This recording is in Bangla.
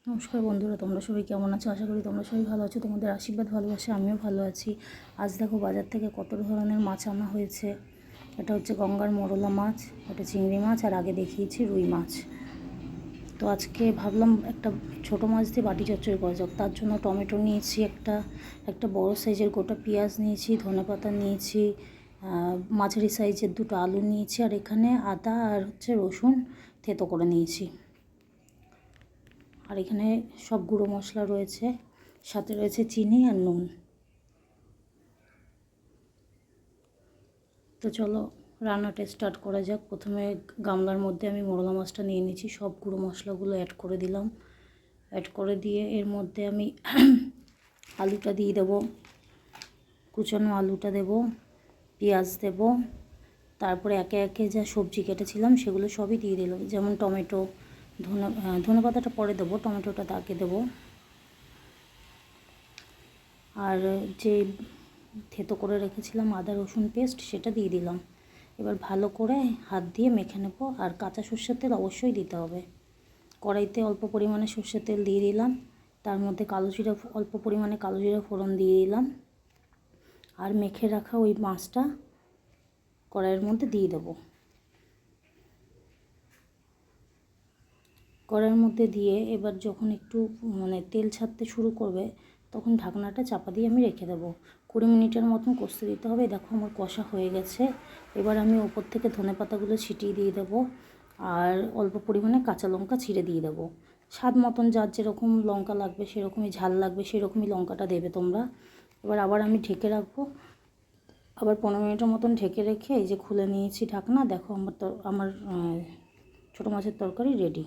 নমস্কার বন্ধুরা, তোমরা সবাই কেমন আছো? আশা করি তোমরা সবাই ভালো আছো। তোমাদের আশীর্বাদ ভালোবাসা আমিও ভালো আছি। আজ দেখো বাজার থেকে কত ধরনের মাছ আনা হয়েছে। এটা হচ্ছে গঙ্গার মোরলা মাছ, এটা চিংড়ি মাছ, আর আগে দেখিয়েছি রুই মাছ। তো আজকে ভাবলাম একটা ছোটো মাছ দিয়ে বাটি চচ্চড়ি করা যাক। তার জন্য টমেটো নিয়েছি, একটা বড় সাইজের গোটা পেঁয়াজ নিয়েছি, ধনেপাতা নিয়েছি, মাঝারি সাইজের দুটো আলু নিয়েছি, আর এখানে আদা আর হচ্ছে রসুন থেতো করে নিয়েছি। আর এখানে সব গুঁড়ো মশলা রয়েছে, সাথে রয়েছে চিনি আর নুন। তো চলো রান্নাটা স্টার্ট করা যাক। প্রথমে গামলার মধ্যে আমি মোরলা মাছটা নিয়ে নিয়েছি, সব গুঁড়ো মশলাগুলো অ্যাড করে দিলাম। অ্যাড করে দিয়ে এর মধ্যে আমি আলুটা দিয়ে দেবো, কুচানো আলুটা দেব, পেঁয়াজ দেব, তারপরে একে একে যা সবজি কেটেছিলাম সেগুলো সবই দিয়ে দিলাম। যেমন টমেটো, ধনেপাতাটা পরে দেবো, টমেটোটা আগে দেবো। আর যে থেতো করে রেখেছিলাম আদা রসুন পেস্ট সেটা দিয়ে দিলাম। এবার ভালো করে হাত দিয়ে মেখে নেব। আর কাঁচা সর্ষের তেল অবশ্যই দিতে হবে। কড়াইতে অল্প পরিমাণে সর্ষের তেল দিয়ে দিলাম, তার মধ্যে অল্প পরিমাণে কালো জিরা ফোড়ন দিয়ে দিলাম, আর মেখে রাখা ওই মাছটা কড়াইয়ের মধ্যে দিয়ে দেবো। কড়াইয়ের মধ্যে দিয়ে এবার যখন একটু তেল ছাড়তে শুরু করবে তখন ঢাকনাটা চাপা দিয়ে আমি রেখে দেবো। 20 মিনিটের মতন কষতে দিতে হবে। দেখো আমার কষা হয়ে গেছে। এবার আমি ওপর থেকে ধনেপাতাগুলো ছিটিয়ে দিয়ে দেবো, আর অল্প পরিমাণে কাঁচা লঙ্কা ছিঁড়ে দিয়ে দেবো। স্বাদ মতন যার যেরকম লঙ্কা লাগবে, সেরকমই ঝাল লাগবে সেরকমই লঙ্কাটা দেবে তোমরা। এবার আবার আমি ঢেকে রাখবো, আবার 15 মিনিটের মতন ঢেকে রেখে এই যে খুলে নিয়েছি ঢাকনা। দেখো আমার ছোটো মাছের তরকারি রেডি।